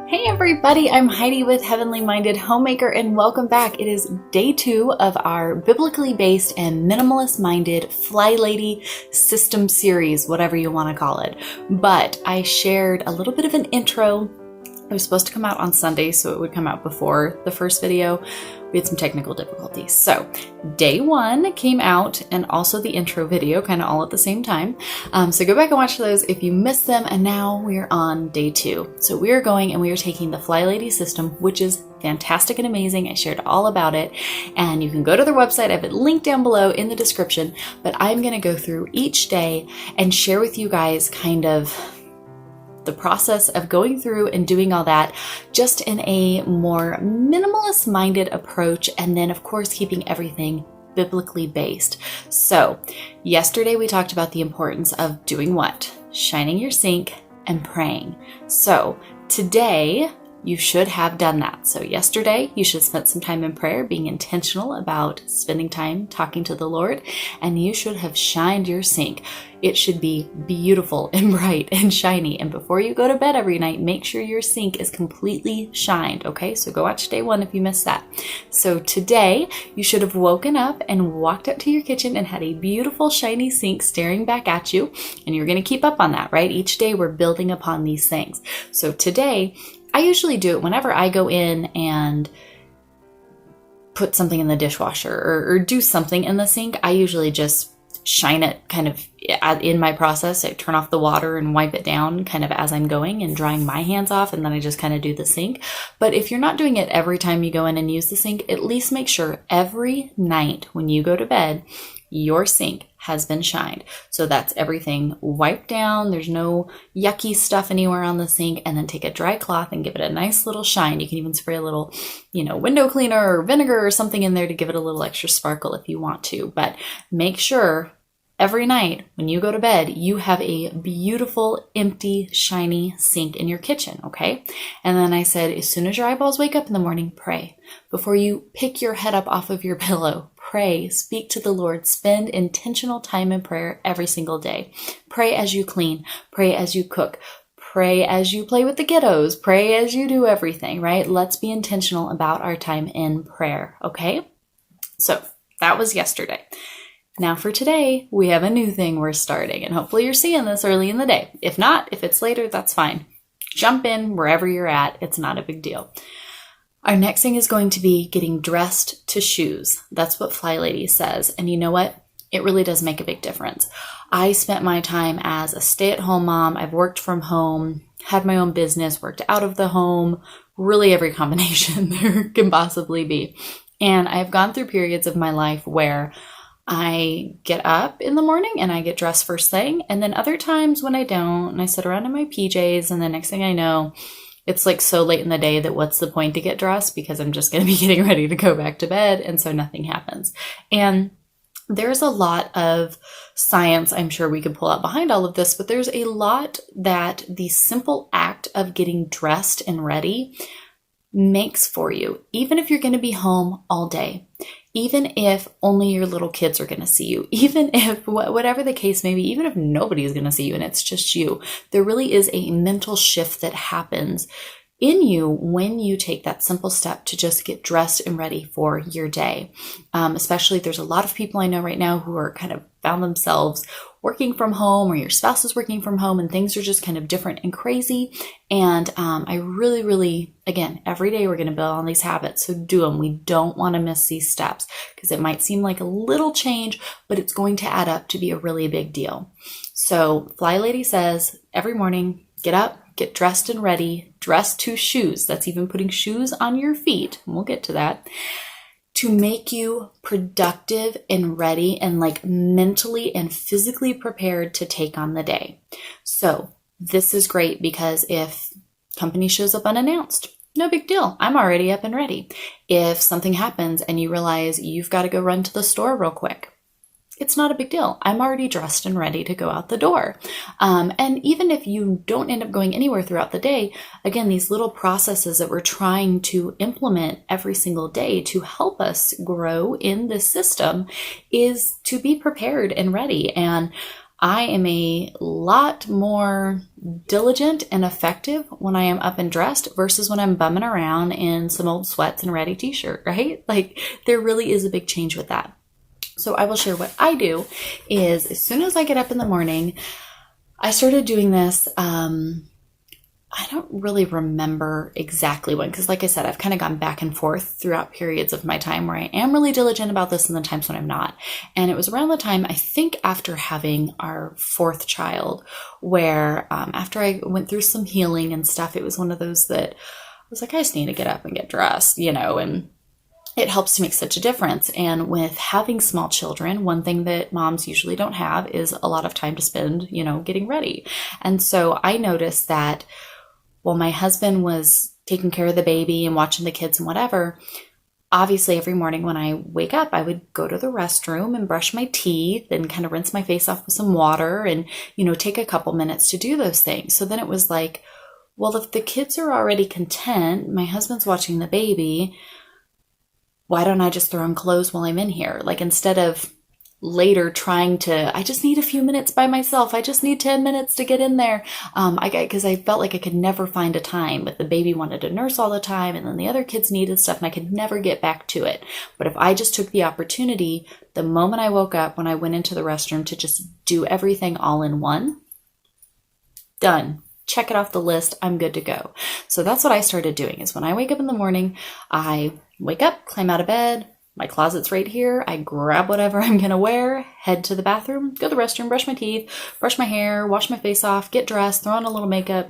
Hey everybody, I'm Heidi with Heavenly Minded Homemaker and welcome back. It is day 2 of our biblically based and minimalist minded FlyLady system series, whatever you want to call it. But I shared a little bit of an intro. It was supposed to come out on Sunday, so it would come out before the first video. We had some technical difficulties. So day 1 came out and also the intro video kind of all at the same time. So go back and watch those if you missed them. And now we're on day 2. So we are going and we are taking the FlyLady system, which is fantastic and amazing. I shared all about it and you can go to their website. I have it linked down below in the description, but I'm going to go through each day and share with you guys kind of the process of going through and doing all that just in a more minimalist minded approach, and then of course keeping everything biblically based. So yesterday we talked about the importance of doing what? Shining your sink and praying. So today you should have done that. So yesterday you should have spent some time in prayer, being intentional about spending time talking to the Lord, and you should have shined your sink. It should be beautiful and bright and shiny. And before you go to bed every night, make sure your sink is completely shined. Okay, so go watch day 1 if you missed that. So today you should have woken up and walked up to your kitchen and had a beautiful shiny sink staring back at you. And you're going to keep up on that, right? Each day we're building upon these things. So today, I usually do it whenever I go in and put something in the dishwasher or do something in the sink. I usually just shine it kind of in my process. I turn off the water and wipe it down kind of as I'm going and drying my hands off, and then I just kind of do the sink. But if you're not doing it every time you go in and use the sink, at least make sure every night when you go to bed, your sink has been shined. So that's everything wiped down. There's no yucky stuff anywhere on the sink. And then take a dry cloth and give it a nice little shine. You can even spray a little, window cleaner or vinegar or something in there to give it a little extra sparkle if you want to. But make sure every night when you go to bed, you have a beautiful, empty, shiny sink in your kitchen, okay? And then I said, as soon as your eyeballs wake up in the morning, pray. Before you pick your head up off of your pillow, pray, speak to the Lord, spend intentional time in prayer every single day. Pray as you clean, pray as you cook, pray as you play with the kiddos, pray as you do everything, right? Let's be intentional about our time in prayer, okay? So that was yesterday. Now for today, we have a new thing we're starting, and hopefully you're seeing this early in the day. If not, if it's later, that's fine. Jump in wherever you're at. It's not a big deal. Our next thing is going to be getting dressed to shoes. That's what FlyLady says. And you know what? It really does make a big difference. I spent my time as a stay-at-home mom. I've worked from home, had my own business, worked out of the home, really every combination there can possibly be. And I've gone through periods of my life where I get up in the morning and I get dressed first thing. And then other times when I don't, and I sit around in my PJs, and the next thing I know, it's like so late in the day that what's the point to get dressed, because I'm just going to be getting ready to go back to bed. And so nothing happens. And there's a lot of science I'm sure we could pull out behind all of this, but there's a lot that the simple act of getting dressed and ready makes for you, even if you're going to be home all day, even if only your little kids are going to see you, even if whatever the case may be, even if nobody is going to see you and it's just you, there really is a mental shift that happens in you when you take that simple step to just get dressed and ready for your day. Especially there's a lot of people I know right now who are kind of found themselves working from home, or your spouse is working from home, and things are just kind of different and crazy. And I really, again, every day we're going to build on these habits. So do them. We don't want to miss these steps, because it might seem like a little change, but it's going to add up to be a really big deal. So FlyLady says every morning, get up, get dressed and ready, dress to shoes. That's even putting shoes on your feet. And we'll get to that. To make you productive and ready and like mentally and physically prepared to take on the day. So this is great, because if company shows up unannounced, no big deal. I'm already up and ready. If something happens and you realize you've got to go run to the store real quick, it's not a big deal. I'm already dressed and ready to go out the door. And even if you don't end up going anywhere throughout the day, again, these little processes that we're trying to implement every single day to help us grow in this system is to be prepared and ready. And I am a lot more diligent and effective when I am up and dressed versus when I'm bumming around in some old sweats and a ratty t-shirt, right? Like there really is a big change with that. So I will share what I do is as soon as I get up in the morning, I started doing this. I don't really remember exactly when, because like I said, I've kind of gone back and forth throughout periods of my time where I am really diligent about this and then times when I'm not. And it was around the time, I think after having our fourth child, where after I went through some healing and stuff, it was one of those that I was like, I just need to get up and get dressed, and it helps to make such a difference. And with having small children, one thing that moms usually don't have is a lot of time to spend, getting ready. And so I noticed that while my husband was taking care of the baby and watching the kids and whatever, obviously every morning when I wake up, I would go to the restroom and brush my teeth and kind of rinse my face off with some water and, take a couple minutes to do those things. So then it was like, well, if the kids are already content, my husband's watching the baby, why don't I just throw on clothes while I'm in here? Like instead of later trying to, I just need a few minutes by myself. I just need 10 minutes to get in there. Because I felt like I could never find a time. But the baby wanted to nurse all the time and then the other kids needed stuff and I could never get back to it. But if I just took the opportunity, the moment I woke up, when I went into the restroom to just do everything all in one, done. Check it off the list. I'm good to go. So that's what I started doing is when I wake up in the morning, I wake up, climb out of bed. My closet's right here. I grab whatever I'm going to wear, head to the bathroom, go to the restroom, brush my teeth, brush my hair, wash my face off, get dressed, throw on a little makeup,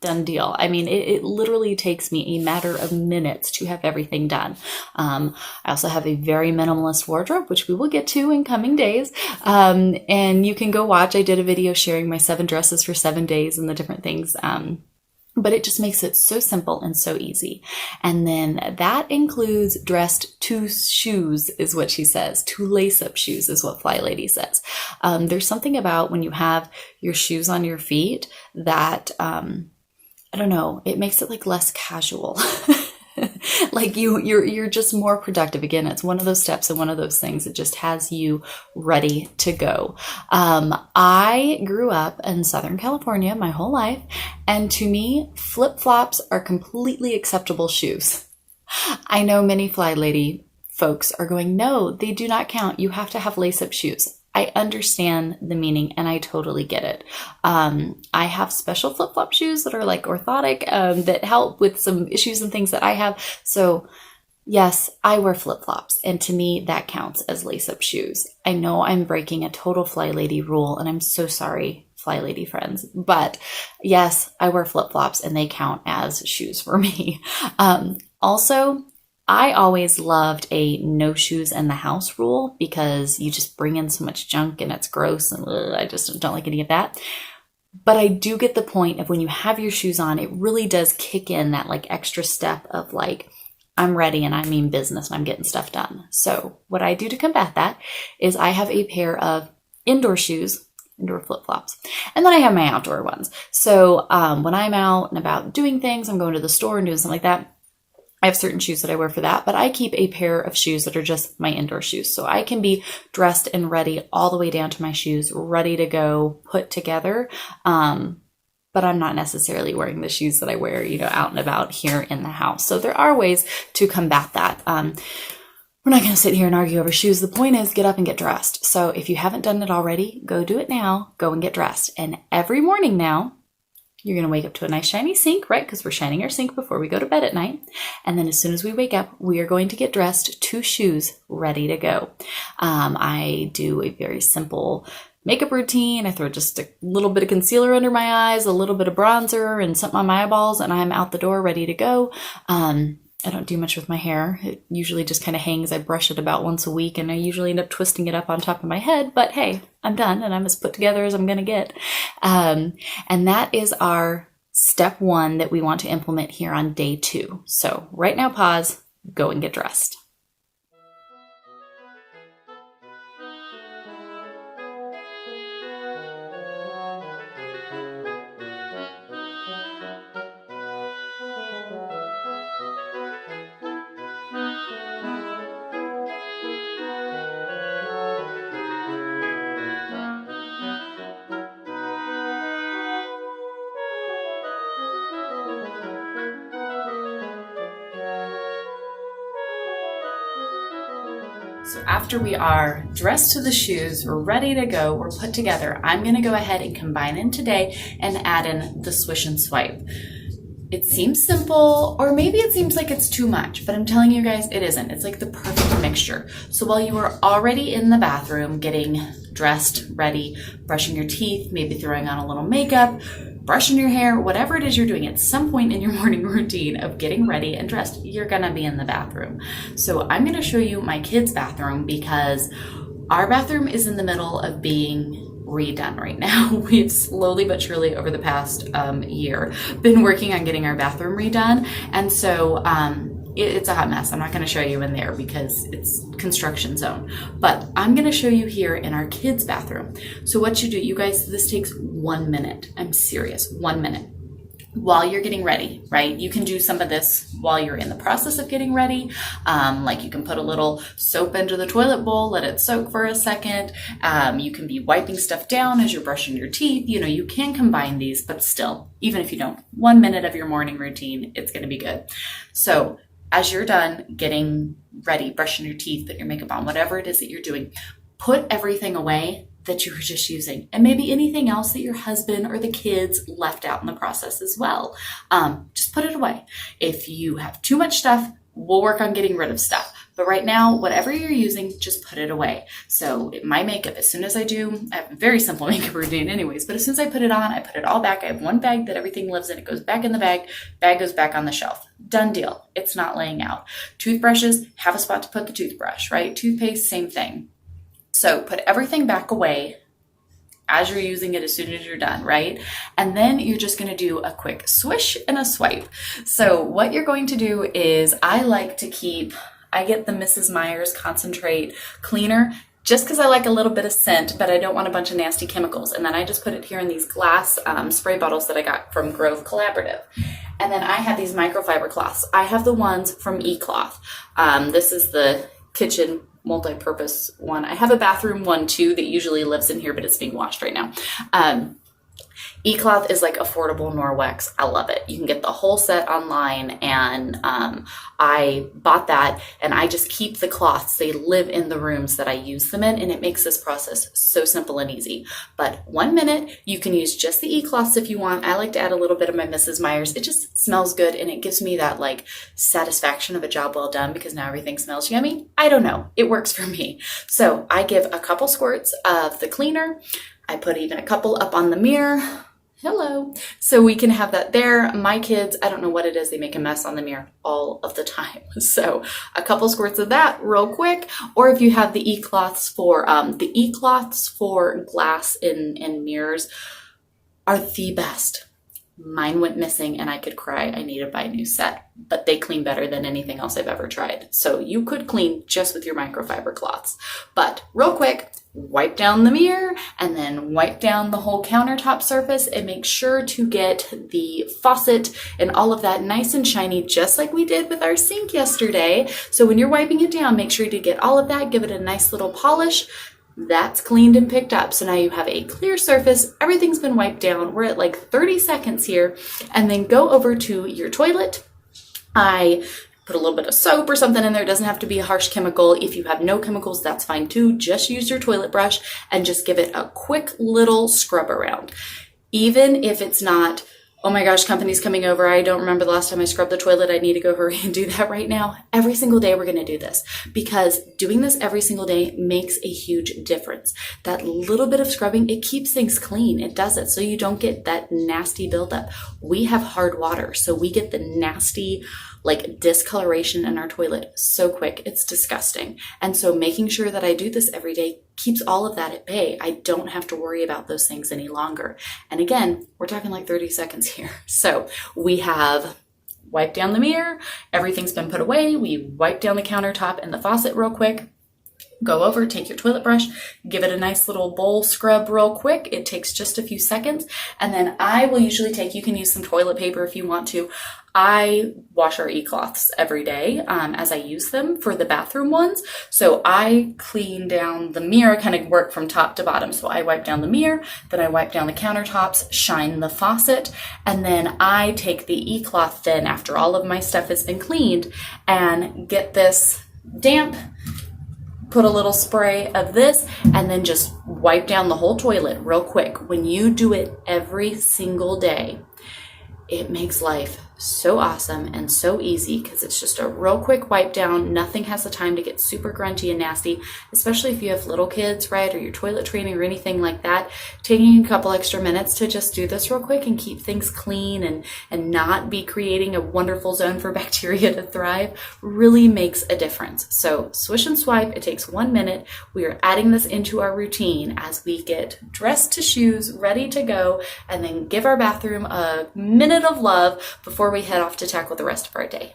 done deal. I mean, it literally takes me a matter of minutes to have everything done. I also have a very minimalist wardrobe, which we will get to in coming days. And you can go watch. I did a video sharing my 7 dresses for 7 days and the different things. But it just makes it so simple and so easy. And then that includes dressed 2 shoes is what she says. 2 lace-up shoes is what FlyLady says. There's something about when you have your shoes on your feet that, I don't know, it makes it like less casual. Like you're just more productive. Again, it's one of those steps and one of those things that just has you ready to go. I grew up in Southern California my whole life, and to me, flip-flops are completely acceptable shoes. I know many FlyLady folks are going, no, they do not count. You have to have lace-up shoes. I understand the meaning and I totally get it. I have special flip-flop shoes that are like orthotic that help with some issues and things that I have. So yes, I wear flip-flops and to me that counts as lace-up shoes. I know I'm breaking a total FlyLady rule and I'm so sorry, FlyLady friends, but yes, I wear flip-flops and they count as shoes for me. Also, I always loved a no shoes in the house rule because you just bring in so much junk and it's gross and I just don't like any of that. But I do get the point of when you have your shoes on, it really does kick in that like extra step of like, I'm ready and I mean business and I'm getting stuff done. So what I do to combat that is I have a pair of indoor shoes, indoor flip-flops, and then I have my outdoor ones. So when I'm out and about doing things, I'm going to the store and doing something like that, I have certain shoes that I wear for that, but I keep a pair of shoes that are just my indoor shoes. So I can be dressed and ready all the way down to my shoes, ready to go, put together. But I'm not necessarily wearing the shoes that I wear, out and about here in the house. So there are ways to combat that. We're not going to sit here and argue over shoes. The point is get up and get dressed. So if you haven't done it already, go do it now. Go and get dressed. And every morning now, you're going to wake up to a nice shiny sink, right? Because we're shining our sink before we go to bed at night. And then as soon as we wake up, we are going to get dressed, 2 shoes ready to go. I do a very simple makeup routine. I throw just a little bit of concealer under my eyes, a little bit of bronzer and something on my eyeballs, and I'm out the door ready to go. I don't do much with my hair. It usually just kind of hangs. I brush it about once a week and I usually end up twisting it up on top of my head. But hey, I'm done and I'm as put together as I'm going to get. And that is our step 1 that we want to implement here on day 2. So right now, pause, go and get dressed. after we are dressed to the shoes, we're ready to go, we're put together, I'm gonna go ahead and combine in today and add in the swish and swipe. It seems simple, or maybe it seems like it's too much, but I'm telling you guys, it isn't. It's like the perfect mixture. So while you are already in the bathroom, getting dressed, ready, brushing your teeth, maybe throwing on a little makeup, brushing your hair, whatever it is you're doing, at some point in your morning routine of getting ready and dressed, you're gonna be in the bathroom. So I'm gonna show you my kids' bathroom because our bathroom is in the middle of being redone right now. We've slowly but surely over the past year been working on getting our bathroom redone. And so it's a hot mess. I'm not going to show you in there because it's construction zone, but I'm going to show you here in our kids' bathroom. So what you do, you guys, this takes 1 minute. I'm serious, 1 minute. While you're getting ready, right? You can do some of this while you're in the process of getting ready. Like you can put a little soap into the toilet bowl, let it soak for a second. You can be wiping stuff down as you're brushing your teeth. You know, you can combine these, but still, even if you don't, 1 minute of your morning routine, it's going to be good. So as you're done getting ready, brushing your teeth, putting your makeup on, whatever it is that you're doing, put everything away that you were just using, and maybe anything else that your husband or the kids left out in the process as well. Just put it away. If you have too much stuff, we'll work on getting rid of stuff. But right now, whatever you're using, just put it away. So my makeup, as soon as I have a very simple makeup routine anyways, but as soon as I put it on, I put it all back. I have one bag that everything lives in. It goes back in the bag goes back on the shelf. Done deal. It's not laying out. Toothbrushes, have a spot to put the toothbrush, right? Toothpaste, same thing. So put everything back away as you're using it as soon as you're done, right? And then you're just gonna do a quick swish and a swipe. So what you're going to do is I get the Mrs. Meyer's Concentrate Cleaner just because I like a little bit of scent, but I don't want a bunch of nasty chemicals. And then I just put it here in these glass spray bottles that I got from Grove Collaborative. And then I have these microfiber cloths. I have the ones from eCloth. This is the kitchen multi-purpose one. I have a bathroom one too that usually lives in here, but it's being washed right now. eCloth is like affordable Norwex. I love it. You can get the whole set online, and I bought that, and I just keep the cloths. They live in the rooms that I use them in, and it makes this process so simple and easy. But 1 minute, you can use just the eCloths if you want. I like to add a little bit of my Mrs. Meyer's. It just smells good, and it gives me that like satisfaction of a job well done because now everything smells yummy. I don't know. It works for me. So I give a couple squirts of the cleaner. I put even a couple up on the mirror. Hello. So we can have that there. My kids, I don't know what it is. They make a mess on the mirror all of the time. So a couple squirts of that real quick. Or if you have the e-cloths for glass in mirrors are the best. Mine went missing and I could cry. I need to buy a new set, but they clean better than anything else I've ever tried. So you could clean just with your microfiber cloths, but real quick, wipe down the mirror and then wipe down the whole countertop surface and make sure to get the faucet and all of that nice and shiny, just like we did with our sink yesterday. So when you're wiping it down, make sure to get all of that, give it a nice little polish. That's cleaned and picked up. So now you have a clear surface. Everything's been wiped down. We're at like 30 seconds here. And then go over to your toilet. I put a little bit of soap or something in there. It doesn't have to be a harsh chemical. If you have no chemicals, that's fine too. Just use your toilet brush and just give it a quick little scrub around. Even if it's not, oh my gosh, company's coming over, I don't remember the last time I scrubbed the toilet, I need to go hurry and do that right now. Every single day we're going to do this because doing this every single day makes a huge difference. That little bit of scrubbing, it keeps things clean. It does it so you don't get that nasty buildup. We have hard water, so we get the nasty like discoloration in our toilet so quick. It's disgusting. And so making sure that I do this every day keeps all of that at bay. I don't have to worry about those things any longer. And again, we're talking like 30 seconds here. So we have wiped down the mirror. Everything's been put away. We wiped down the countertop and the faucet real quick. Go over, take your toilet brush, give it a nice little bowl scrub real quick. It takes just a few seconds. And then I will usually you can use some toilet paper if you want to. I wash our e-cloths every day as I use them for the bathroom ones. So I clean down the mirror, kind of work from top to bottom. So I wipe down the mirror, then I wipe down the countertops, shine the faucet, and then I take the e-cloth then after all of my stuff has been cleaned and get this damp put a little spray of this, and then just wipe down the whole toilet real quick. When you do it every single day, it makes life so awesome and so easy because it's just a real quick wipe down. Nothing has the time to get super grungy and nasty, especially if you have little kids, right? Or you're toilet training or anything like that. Taking a couple extra minutes to just do this real quick and keep things clean and not be creating a wonderful zone for bacteria to thrive really makes a difference. So swish and swipe, it takes 1 minute. We are adding this into our routine as we get dressed to shoes, ready to go, and then give our bathroom a minute of love before we head off to tackle the rest of our day.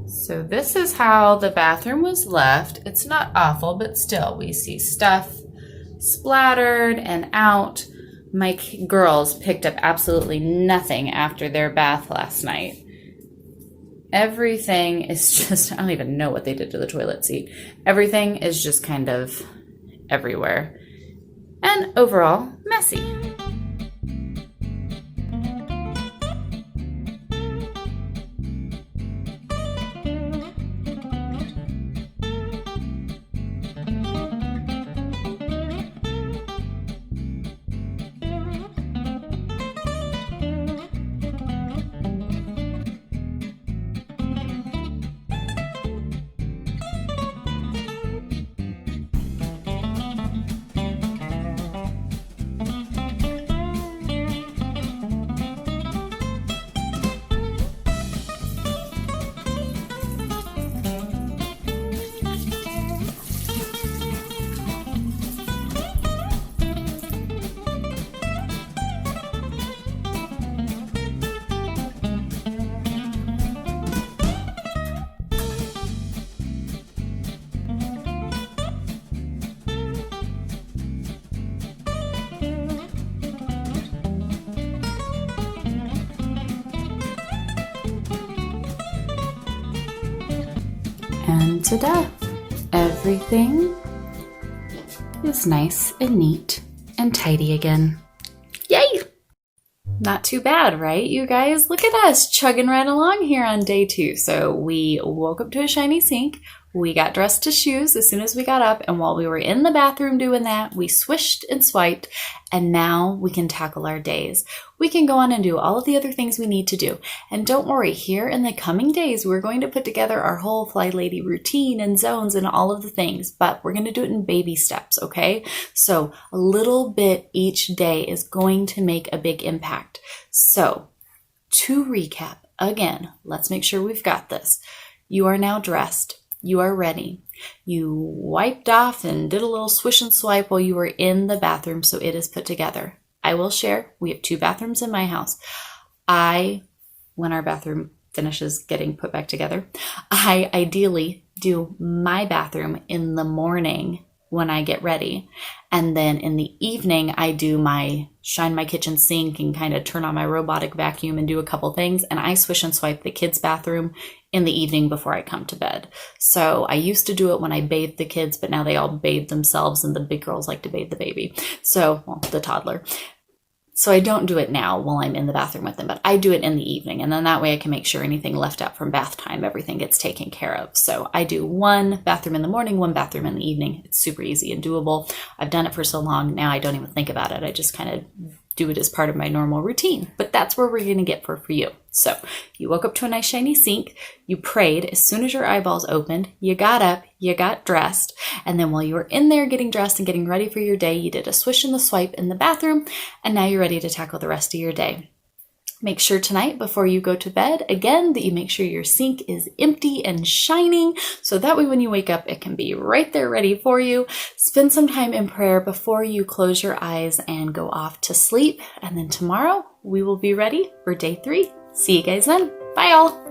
So this is how the bathroom was left. It's not awful, but still we see stuff splattered and out. My girls picked up absolutely nothing after their bath last night. Everything is just, I don't even know what they did to the toilet seat. Everything is just kind of everywhere. And overall, messy. And ta-da! Everything is nice and neat and tidy again. Yay! Not too bad, right, you guys? Look at us chugging right along here on day 2. So we woke up to a shiny sink. We got dressed to shoes as soon as we got up, and while we were in the bathroom doing that, we swished and swiped, and now we can tackle our days. We can go on and do all of the other things we need to do. And don't worry, here in the coming days, we're going to put together our whole FlyLady routine and zones and all of the things, but we're going to do it in baby steps, okay? So a little bit each day is going to make a big impact. So to recap, again, let's make sure we've got this. You are now dressed. You are ready. You wiped off and did a little swish and swipe while you were in the bathroom, so it is put together. I will share, we have 2 bathrooms in my house. When our bathroom finishes getting put back together, I ideally do my bathroom in the morning when I get ready. And then in the evening, I do shine my kitchen sink and kind of turn on my robotic vacuum and do a couple things. And I swish and swipe the kids' bathroom in the evening before I come to bed. So I used to do it when I bathed the kids, but now they all bathe themselves and the big girls like to bathe the baby. So, well, the toddler. So I don't do it now while I'm in the bathroom with them, but I do it in the evening. And then that way I can make sure anything left out from bath time, everything gets taken care of. So I do 1 bathroom in the morning, 1 bathroom in the evening. It's super easy and doable. I've done it for so long. Now I don't even think about it. I just kind of do it as part of my normal routine, but that's where we're going to get for you. So you woke up to a nice shiny sink, you prayed as soon as your eyeballs opened, you got up, you got dressed, and then while you were in there getting dressed and getting ready for your day, you did a swish and the swipe in the bathroom, and now you're ready to tackle the rest of your day. Make sure tonight before you go to bed, again, that you make sure your sink is empty and shining, so that way when you wake up, it can be right there ready for you. Spend some time in prayer before you close your eyes and go off to sleep. And then tomorrow, we will be ready for day 3. See you guys then. Bye, all.